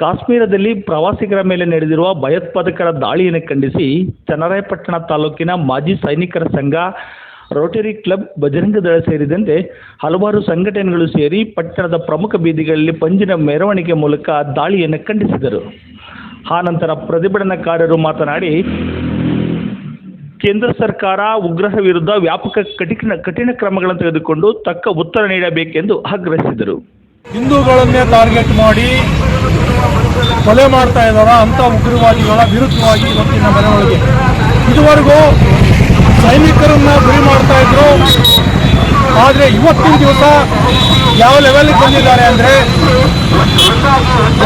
ಕಾಶ್ಮೀರದಲ್ಲಿ ಪ್ರವಾಸಿಗರ ಮೇಲೆ ನಡೆದಿರುವ ಭಯೋತ್ಪಾದಕರ ದಾಳಿಯನ್ನು ಖಂಡಿಸಿ ಚನ್ನರಾಯಪಟ್ಟಣ ತಾಲೂಕಿನ ಮಾಜಿ ಸೈನಿಕರ ಸಂಘ, ರೋಟರಿ ಕ್ಲಬ್, ಬಜರಂಗ ದಳ ಸೇರಿದಂತೆ ಹಲವಾರು ಸಂಘಟನೆಗಳು ಸೇರಿ ಪಟ್ಟಣದ ಪ್ರಮುಖ ಬೀದಿಗಳಲ್ಲಿ ಪಂಜಿನ ಮೆರವಣಿಗೆ ಮೂಲಕ ದಾಳಿಯನ್ನು ಖಂಡಿಸಿದರು. ಆನಂತರ ಪ್ರತಿಭಟನಾಕಾರರು ಮಾತನಾಡಿ, ಕೇಂದ್ರ ಸರ್ಕಾರ ಉಗ್ರರ ವಿರುದ್ಧ ವ್ಯಾಪಕ ಕಠಿಣ ಕ್ರಮಗಳನ್ನು ತೆಗೆದುಕೊಂಡು ತಕ್ಕ ಉತ್ತರ ನೀಡಬೇಕೆಂದು ಆಗ್ರಹಿಸಿದರು. ಹಿಂದೂಗಳನ್ನೇ ಟಾರ್ಗೆಟ್ ಮಾಡಿ ಕೊಲೆ ಮಾಡ್ತಾ ಇದ್ದಾರ ಅಂತ ಉಗ್ರವಾದಿಗಳ ವಿರುದ್ಧವಾಗಿ ಇವತ್ತಿನ ಮೆರವಣಿಗೆ. ಇದುವರೆಗೂ ಸೈನಿಕರನ್ನ ಗುರಿ ಮಾಡ್ತಾ ಇದ್ರು, ಆದರೆ ಇವತ್ತಿನ ದಿವಸ ಯಾವ ಲೆವೆಲ್ಗೆ ಬಂದಿದ್ದಾರೆ ಅಂದರೆ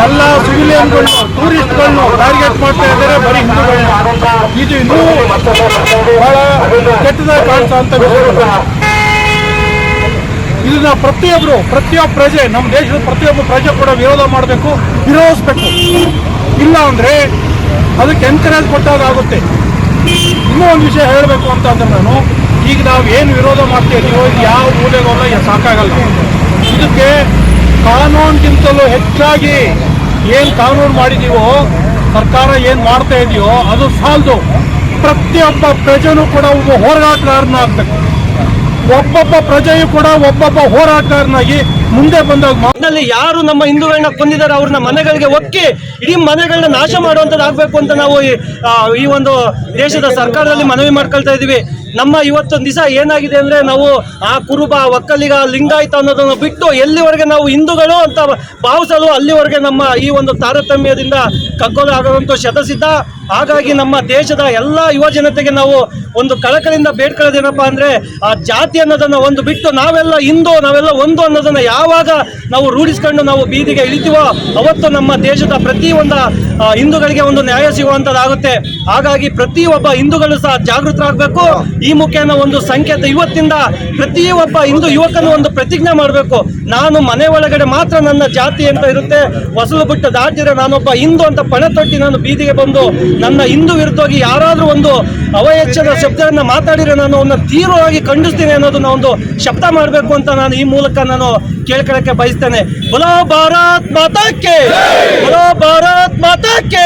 ಎಲ್ಲ ಸಿವಿಲಿಯನ್ಗಳನ್ನು, ಟೂರಿಸ್ಟ್ಗಳನ್ನು ಟಾರ್ಗೆಟ್ ಮಾಡ್ತಾ ಇದ್ದಾರೆ, ಬರೀ ಹಿಂದೂಗಳನ್ನ. ಇದು ಇನ್ನೂ ಬಹಳ ಕೆಟ್ಟದಾಗಿ ಕಾಣಿಸುವಂಥ ವಿಷಯ. ಇದನ್ನ ಪ್ರತಿಯೊಬ್ಬ ಪ್ರಜೆ, ನಮ್ಮ ದೇಶದ ಪ್ರತಿಯೊಬ್ಬ ಪ್ರಜೆ ಕೂಡ ವಿರೋಧ ಮಾಡಬೇಕು, ವಿರೋಧಿಸಬೇಕು. ಇಲ್ಲ ಅಂದರೆ ಅದಕ್ಕೆ ಎನ್ಕರೇಜ್ ಕೊಟ್ಟಾಗುತ್ತೆ. ಇನ್ನೂ ಒಂದು ವಿಷಯ ಹೇಳಬೇಕು ಅಂತಂದ್ರೆ, ಈಗ ನಾವು ಏನು ವಿರೋಧ ಮಾಡ್ತಾ ಇದೀವೋ ಇದು ಯಾವ ಮೂಲೆಗೋಲ್ಲ ಸಾಕಾಗಲ್ಲ. ಇದಕ್ಕೆ ಕಾನೂನಿಗಿಂತಲೂ ಹೆಚ್ಚಾಗಿ ಏನು ಕಾನೂನು ಮಾಡಿದೀವೋ, ಸರ್ಕಾರ ಏನು ಮಾಡ್ತಾ ಇದೆಯೋ ಅದು ಸಾಲದು. ಪ್ರತಿಯೊಬ್ಬ ಪ್ರಜೆನೂ ಕೂಡ ಒಬ್ಬ ಹೋರಾಟಗಾರನಾಗಬೇಕು. ಒಬ್ಬೊಬ್ಬ ಪ್ರಜೆಯು ಕೂಡ ಒಬ್ಬೊಬ್ಬ ಹೋರಾಟಗಾರನಾಗಿ ಮುಂದೆ ಬಂದಾಗ ಯಾರು ನಮ್ಮ ಹಿಂದೂಗಳನ್ನ ಕೊಂದಿದ್ದಾರೆ ಅವ್ರನ್ನ ಮನೆಗಳಿಗೆ ಒಕ್ಕಿ ಇಡೀ ಮನೆಗಳನ್ನ ನಾಶ ಮಾಡುವಂಥದ್ದಾಗಬೇಕು ಅಂತ ನಾವು ಈ ಒಂದು ದೇಶದ ಸರ್ಕಾರದಲ್ಲಿ ಮನವಿ ಮಾಡ್ಕೊಳ್ತಾ ಇದ್ದೀವಿ. ನಮ್ಮ ಇವತ್ತೊಂದು ದಿವಸ ಏನಾಗಿದೆ ಅಂದರೆ, ನಾವು ಆ ಕುರುಬ, ಒಕ್ಕಲಿಗ, ಲಿಂಗಾಯತ ಅನ್ನೋದನ್ನು ಬಿಟ್ಟು ಎಲ್ಲಿವರೆಗೆ ನಾವು ಹಿಂದೂಗಳು ಅಂತ ಭಾವಿಸಲು ಅಲ್ಲಿವರೆಗೆ ನಮ್ಮ ಈ ಒಂದು ತಾರತಮ್ಯದಿಂದ ಕಗ್ಗೋಲು ಆಗುವಂಥ ಶತಸಿದ್ಧ. ಹಾಗಾಗಿ ನಮ್ಮ ದೇಶದ ಎಲ್ಲ ಯುವ ಜನತೆಗೆ ನಾವು ಒಂದು ಕಳಕಳಿಯಿಂದ ಬೇಡ್ಕೊಳ್ಳೋದೇನಪ್ಪ ಅಂದರೆ, ಆ ಜಾತಿ ಅನ್ನೋದನ್ನು ಒಂದು ಬಿಟ್ಟು ನಾವೆಲ್ಲ ಹಿಂದೂ, ನಾವೆಲ್ಲ ಒಂದು ಅನ್ನೋದನ್ನು ಯಾವಾಗ ನಾವು ರೂಢಿಸ್ಕೊಂಡು ನಾವು ಬೀದಿಗೆ ಇಳಿತೀವೋ ಅವತ್ತು ನಮ್ಮ ದೇಶದ ಪ್ರತಿಯೊಂದು ಹಿಂದೂಗಳಿಗೆ ಒಂದು ನ್ಯಾಯ ಸಿಗುವಂಥದ್ದಾಗುತ್ತೆ. ಹಾಗಾಗಿ ಪ್ರತಿಯೊಬ್ಬ ಹಿಂದೂಗಳು ಸಹ ಜಾಗೃತರಾಗಬೇಕು. ಈ ಮುಖೇನ ಒಂದು ಸಂಕೇತ, ಇವತ್ತಿಂದ ಪ್ರತಿಯೊಬ್ಬ ಹಿಂದೂ ಯುವಕನು ಒಂದು ಪ್ರತಿಜ್ಞೆ ಮಾಡಬೇಕು, ನಾನು ಮನೆ ಒಳಗಡೆ ಮಾತ್ರ ನನ್ನ ಜಾತಿ ಅಂತ ಇರುತ್ತೆ, ಹೊಸಲು ಬಿಟ್ಟು ದಾಟಿದ್ರೆ ನಾನೊಬ್ಬ ಹಿಂದೂ ಅಂತ ಪಣ ತೊಟ್ಟಿ ನಾನು ಬೀದಿಗೆ ಬಂದು ನನ್ನ ಹಿಂದೂ ವಿರುದ್ಧವಾಗಿ ಯಾರಾದರೂ ಒಂದು ಅವಹೇಚನ ಶಬ್ದವನ್ನು ಮಾತಾಡಿದ್ರೆ ನಾನು ಅವನ್ನ ತೀವ್ರವಾಗಿ ಖಂಡಿಸ್ತೀನಿ ಅನ್ನೋದನ್ನ ಒಂದು ಶಬ್ದ ಮಾಡಬೇಕು ಅಂತ ನಾನು ಈ ಮೂಲಕ ನಾನು ಕೇಳ್ಕೊಳ್ಳಕ್ಕೆ ಬಯಸ್ತೇನೆ. ಬೋಲೋ ಭಾರತ್ ಮಾತಾ ಕಿ, ಬೋಲೋ ಭಾರತ್ ಮಾತಾ ಕಿ.